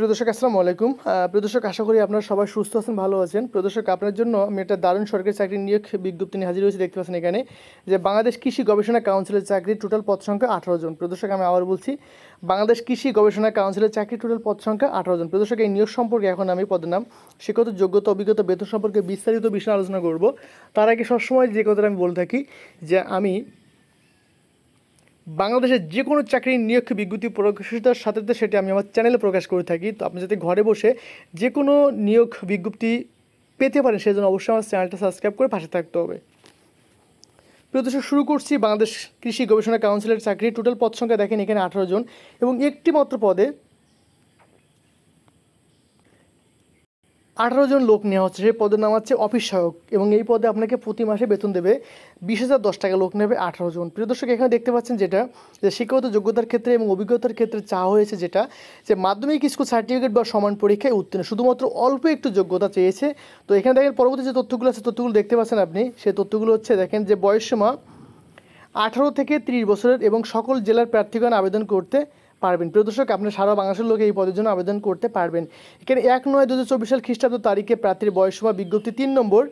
প্রিয় দর্শক আসসালামু আলাইকুম। প্রিয় দর্শক আশা করি আপনারা সবাই সুস্থ আছেন, ভালো আছেন। প্রিয় দর্শক আপনার জন্য আমি একটা দারুণ সরকারি চাকরি নিয়োগ বিজ্ঞপ্তি নিয়ে হাজির হয়েছি। দেখতে পাচ্ছেন এখানে যে বাংলাদেশ কৃষি গবেষণা কাউন্সিলের চাকরি টোটাল পদ সংখ্যা 18 জন। প্রিয় দর্শক আমি আবার বলছি, বাংলাদেশ কৃষি গবেষণা কাউন্সিলের চাকরি টোটাল পদ সংখ্যা 18 জন। প্রিয় দর্শক এই নিয়োগ সম্পর্কে এখন আমি পদের নাম, শিক্ষাগত যোগ্যতা, অভিজ্ঞতা, বেতন সম্পর্কে বিস্তারিত বিষয়ে আলোচনা করব। তার আগে সবসময় যে কথাটা আমি বলে থাকি যে আমি বাংলাদেশের যে কোনো চাকরির নিয়োগ বিজ্ঞপ্তি প্রকাশিতার সাথে সাথে সেটি আমি আমার চ্যানেলে প্রকাশ করে থাকি। তো আপনি যাতে ঘরে বসে যে কোনো নিয়োগ বিজ্ঞপ্তি পেতে পারেন সেজন্য অবশ্যই আমার চ্যানেলটা সাবস্ক্রাইব করে পাশে থাকতে হবে। প্রিয় দর্শক শুরু করছি বাংলাদেশ কৃষি গবেষণা কাউন্সিলের চাকরি। টোটাল পদ সংখ্যা দেখেন এখানে 18 জন এবং একটি মাত্র পদে 18 জন লোক নেওয়া হচ্ছে। সেই পদের নাম হচ্ছে অফিস সহায়ক এবং এই পদে আপনাকে প্রতি মাসে বেতন দেবে 20,010 টাকা। লোক নেবে 18 জন। প্রিয় দর্শক এখানে দেখতে পাচ্ছেন যেটা যে শিক্ষাগত যোগ্যতার ক্ষেত্রে এবং অভিজ্ঞতার ক্ষেত্রে চাওয়া হয়েছে যেটা যে মাধ্যমিক স্কুল সার্টিফিকেট বা সমান পরীক্ষায় উত্তীর্ণ, শুধুমাত্র অল্প একটু যোগ্যতা চেয়েছে। তো এখানে দেখেন পরবর্তী যে তথ্যগুলো আছে তথ্যগুলো দেখতে পাচ্ছেন আপনি, সেই তথ্যগুলো হচ্ছে দেখেন যে বয়সসীমা 18 থেকে 30 বছরের এবং সকল জেলার প্রার্থীগণ আবেদন করতে পারবেন। প্রিয় দর্শক আপনার সারা বাংলাদেশের লোক এই পদের জন্য আবেদন করতে পারবেন। এখানে 1/9/2024 সাল খ্রিস্টাব্দ তারিখে প্রার্থীর বয়সসীমা বিজ্ঞপ্তি 3 নম্বর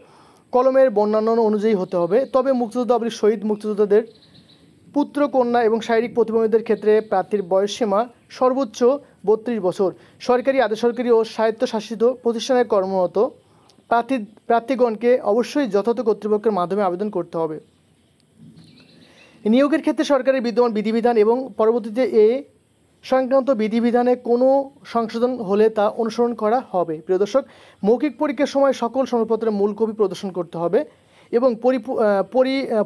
কলমের বর্ণান্য অনুযায়ী হতে হবে। তবে মুক্তিযোদ্ধা এবং শহীদ মুক্তিযোদ্ধাদের পুত্র কন্যা এবং শারীরিক প্রতিবন্ধীদের ক্ষেত্রে প্রার্থীর বয়সসীমা সর্বোচ্চ 32 বছর। সরকারি, আধা সরকারি ও স্বায়ত্তশাসিত প্রতিষ্ঠানে কর্মরত প্রার্থীগণকে অবশ্যই যথাযথ কর্তৃপক্ষের মাধ্যমে আবেদন করতে হবে। নিয়োগের ক্ষেত্রে সরকারের বিদ্যমান বিধিবিধান এবং পরবর্তীতে সংক্রান্ত বিধিবিধানে কোনো সংশোধন হলে তা অনুসরণ করা হবে। প্রিয় দর্শক, মৌখিক পরীক্ষার সময় সকল সনদপত্রের মূল কপি প্রদর্শন করতে হবে এবং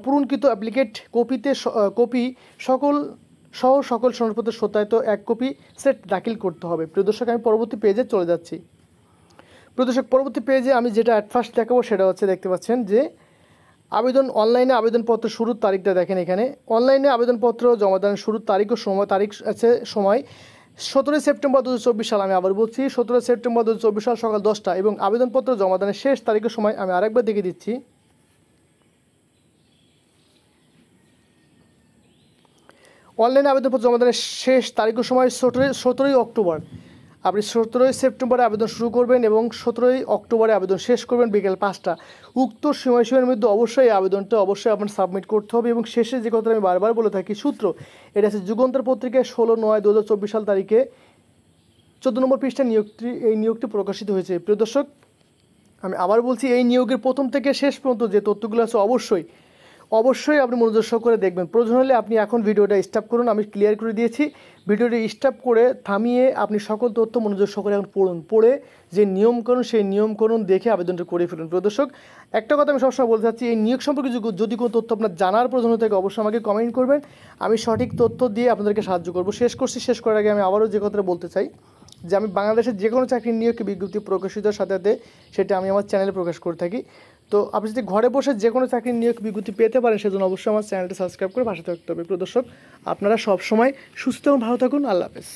পূরণকৃত অ্যাপ্লিকেট কপি সকল সনদপত্রের সত্যায়িত এক কপি সেট দাখিল করতে হবে। প্রিয় দর্শক আমি পরবর্তী পেজে চলে যাচ্ছি। প্রিয় দর্শক পরবর্তী পেজে আমি যেটা অ্যাট ফার্স্ট দেখাবো সেটা হচ্ছে দেখতে পাচ্ছেন যে অনলাইনে আবেদনপত্র শুরুর তারিখটা দেখেন। এখানে অনলাইনে আবেদনপত্র জমাদানের শুরুর তারিখ আছে সময় 17 সেপ্টেম্বর 2024 সাল। আমি আবার বলছি 17 সেপ্টেম্বর 2024 সাল সকাল 10টা এবং আবেদনপত্র জমাদানের শেষ তারিখের সময় আমি আরেকবার দেখে দিচ্ছি। অনলাইনে আবেদনপত্র জমাদানের শেষ তারিখের সময় 17 অক্টোবর। আপনি 17 সেপ্টেম্বরে আবেদন শুরু করবেন এবং 17 অক্টোবরে আবেদন শেষ করবেন বিকেল 5টা। উক্ত সময়সীমার মধ্যে অবশ্যই আবেদনটা আপনার সাবমিট করতে হবে। এবং শেষে যে কথা আমি বারবার বলে থাকি সূত্র, এটা হচ্ছে যুগান্তর পত্রিকায় 16/9/2024 সাল তারিখে 14 নম্বর পৃষ্ঠা নিয়োগটি প্রকাশিত হয়েছে। প্রিয় দর্শক আমি আবার বলছি, এই নিয়োগের প্রথম থেকে শেষ পর্যন্ত যে তথ্যগুলো আছে অবশ্যই আপনি মনোযোগ সহকারে দেখবেন। প্রয়োজন হলে আপনি এখন ভিডিওটা স্টপ করুন, আমি ক্লিয়ার করে দিয়েছি। ভিডিওটি স্টপ করে থামিয়ে আপনি সকল তথ্য মনোযোগ সহকারে এখন পড়ে যে নিয়মকানুন সেই নিয়মকানুন দেখে আবেদনটা করে ফেলুন। প্রিয় দর্শক একটা কথা আমি সবসময় বলতে চাচ্ছি, এই নিয়োগ সম্পর্কে যদি কোনো তথ্য আপনার জানার প্রয়োজন হয়ে থাকে অবশ্যই আমাকে কমেন্ট করবেন, আমি সঠিক তথ্য দিয়ে আপনাদেরকে সাহায্য করব। শেষ করার আগে আমি আবারও যে কথাটা বলতে চাই যে আমি বাংলাদেশের যে কোনো চাকরির নিয়োগ বিজ্ঞপ্তি প্রকাশিতের সাথে সাথে সেটা আমি আমার চ্যানেলে প্রকাশ করে থাকি। তো আপনি যদি ঘরে বসে যে কোনো চাকরির নিয়োগ বিজ্ঞপ্তি পেতে পারেন সেজন্য অবশ্যই আমার চ্যানেলটা সাবস্ক্রাইব করে পাশে থাকতে হবে। প্রিয় দর্শক আপনারা সবসময় সুস্থ এবং ভালো থাকুন। আল্লাহ হাফেজ।